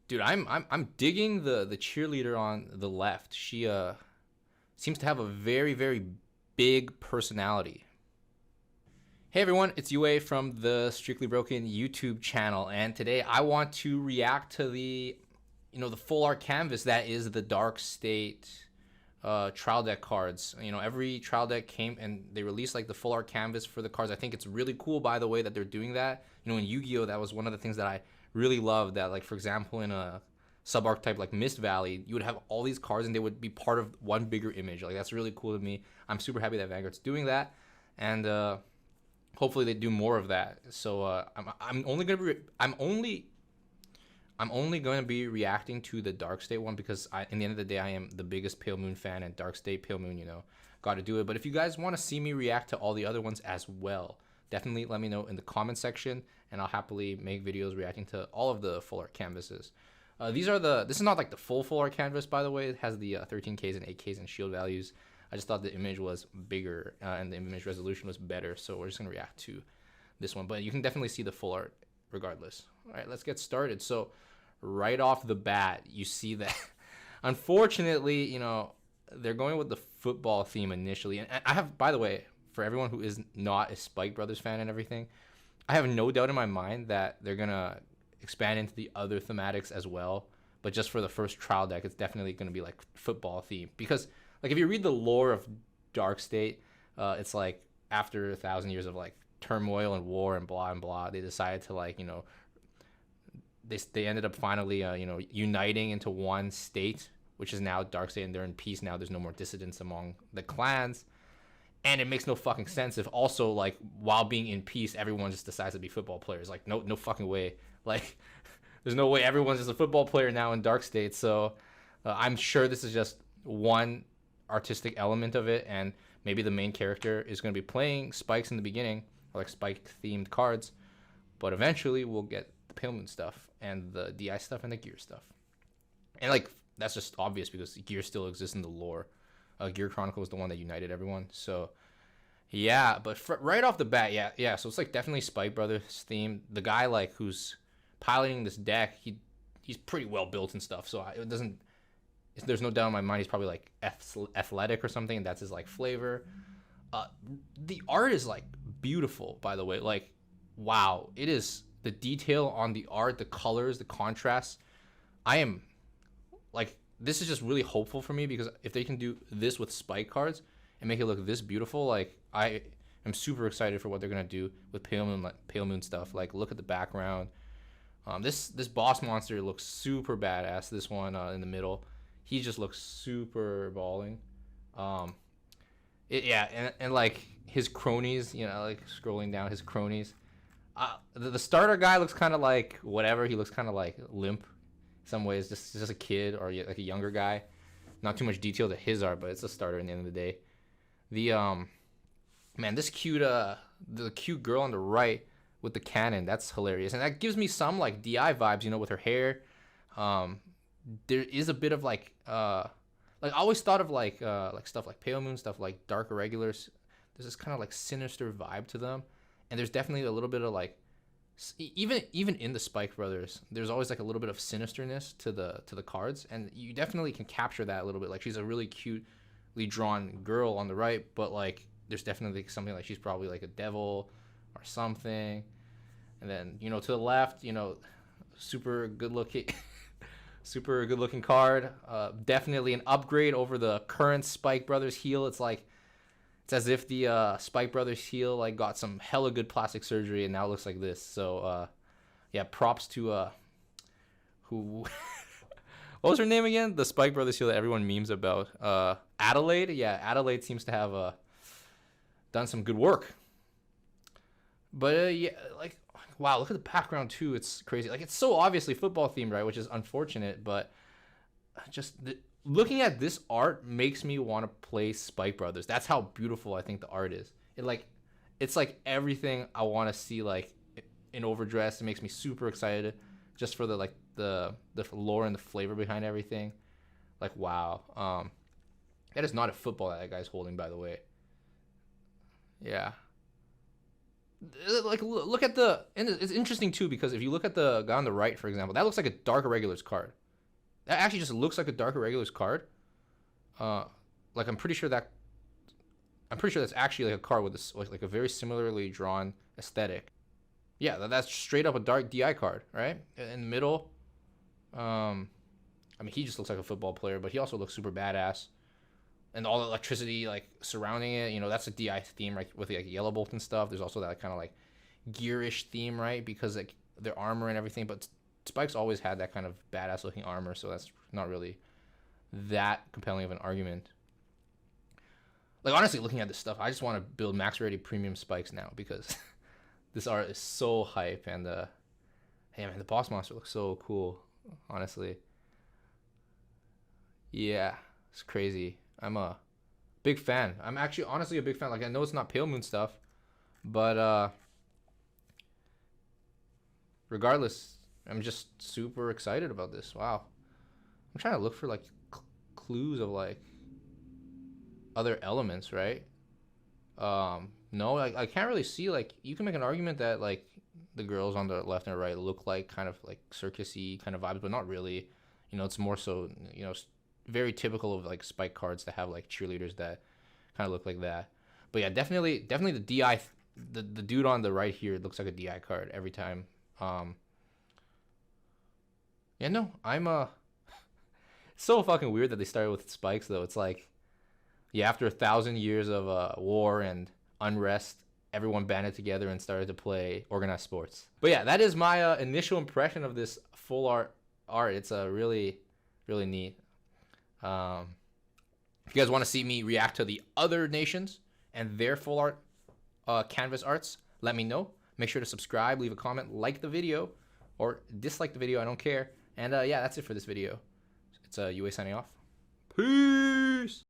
Dude, I'm digging the cheerleader on the left. She seems to have a very big personality. Hey everyone, it's Yue from the Strictly Broken YouTube channel, and today I want to react to the full art canvas that is the Dark State trial deck cards. Every trial deck came and they released like the full art canvas for the cards. I think it's really cool, by the way, that they're doing that. In Yu-Gi-Oh, that was one of the things that I really loved. That, like, for example, in a sub archetype like Mist Valley, you would have all these cards and they would be part of one bigger image. Like, that's really cool to me. I'm super happy that Vanguard's doing that, and hopefully they do more of that. So I'm only going to be reacting to the Dark State one because in the end of the day, I am the biggest Pale Moon fan, and Dark State, Pale Moon, got to do it. But if you guys want to see me react to all the other ones as well, definitely let me know in the comment section, and I'll happily make videos reacting to all of the full art canvases. This is not like the full art canvas, by the way. It has the 13Ks and 8Ks and shield values. I just thought the image was bigger and the image resolution was better, so we're just going to react to this one. But you can definitely see the full art regardless. All right, let's get started. So right off the bat, you see that unfortunately, they're going with the football theme initially. And I have, by the way, for everyone who is not a Spike Brothers fan and everything, I have no doubt in my mind that they're going to expand into the other thematics as well. But just for the first trial deck, it's definitely going to be like football theme. Because, like, if you read the lore of Dark State, it's like after 1,000 years of like turmoil and war and blah, they decided to, like, they ended up finally uniting into one state, which is now Dark State, and they're in peace now. There's no more dissidence among the clans. And it makes no fucking sense if also, like, while being in peace, everyone just decides to be football players. Like, no fucking way. Like, there's no way everyone's just a football player now in Dark State. So I'm sure this is just one artistic element of it, and maybe the main character is going to be playing Spikes in the beginning, or like Spike-themed cards. But eventually we'll get the Pale Moon stuff and the DI stuff and the Gear stuff. And, like, that's just obvious because Gear still exists in the lore. Gear Chronicle is the one that united everyone. So yeah, but right off the bat, yeah. So it's like definitely Spike Brothers theme. The guy, like, who's piloting this deck, he's pretty well built and stuff. So there's no doubt in my mind he's probably like athletic or something, and that's his like flavor. The art is like beautiful, by the way. Like, wow, it is. The detail on the art, the colors, the contrast. I am like, this is just really hopeful for me, because if they can do this with Spike cards and make it look this beautiful, like, I am super excited for what they're gonna do with Pale Moon stuff. Like, look at the background. This boss monster looks super badass. This one in the middle, he just looks super balling. And like his cronies, like scrolling down, his cronies. The starter guy looks kind of like whatever. He looks kind of like limp some ways, just a kid or like a younger guy. Not too much detail to his art, but it's a starter in the end of the day. The man, this the cute girl on the right with the cannon, that's hilarious, and that gives me some like DI vibes, with her hair. There is a bit of like I always thought of like stuff like Pale Moon, stuff like Dark Irregulars. There's this kind of like sinister vibe to them, and there's definitely a little bit of like, even in the Spike Brothers, there's always like a little bit of sinisterness to the cards, and you definitely can capture that a little bit. Like, she's a really cutely drawn girl on the right, but like there's definitely something like she's probably like a devil or something. And then to the left, super good looking super good looking card. Definitely an upgrade over the current Spike Brothers heel. It's as if the Spike Brothers heel like got some hella good plastic surgery and now it looks like this. So yeah, props to who what was her name again? The Spike Brothers heel that everyone memes about. Adelaide. Yeah, Adelaide seems to have done some good work. But yeah, like, wow, look at the background too. It's crazy. Like, it's so obviously football themed, right? Which is unfortunate, but just looking at this art makes me want to play Spike Brothers. That's how beautiful I think the art is. It's like everything I want to see, like, in Overdress. It makes me super excited just for the lore and the flavor behind everything. Like, wow. That is not a football that guy's holding, by the way. Yeah. Like look at and it's interesting too because if you look at the guy on the right, for example, that looks like a Dark Irregulars card. That actually just looks like a Dark Irregulars card. Like I'm pretty sure that's actually like a card with this like a very similarly drawn aesthetic. Yeah, that's straight up a Dark DI card, right? In the middle, I mean, he just looks like a football player, but he also looks super badass. And all the electricity like surrounding it, you know, that's a DI theme, right? With like yellow bolt and stuff. There's also that kind of like gearish theme, right? Because like their armor and everything. But Spike's always had that kind of badass looking armor, so that's not really that compelling of an argument. Like honestly, looking at this stuff, I just want to build max rarity premium Spikes now because this art is so hype. And hey man, the boss monster looks so cool. Honestly, yeah, it's crazy. I'm a big fan. I'm actually honestly a big fan. Like I know it's not Pale Moon stuff, but regardless, I'm just super excited about this. Wow. I'm trying to look for like clues of like other elements, right? No, I can't really see. Like you can make an argument that like the girls on the left and right look like kind of like circusy kind of vibes, but not really. You know, it's more so, you know, very typical of like Spike cards that have like cheerleaders that kind of look like that. But yeah, definitely the DI, the dude on the right here looks like a DI card every time. Yeah, no, I'm so fucking weird that they started with Spikes though. It's like, yeah, after 1,000 years of war and unrest, everyone banded together and started to play organized sports. But yeah, that is my initial impression of this full art. It's really neat. If you guys want to see me react to the other nations and their full art canvas arts, let me know. Make sure to subscribe, leave a comment, like the video, or dislike the video. I don't care. And yeah, that's it for this video. It's UA signing off. Peace.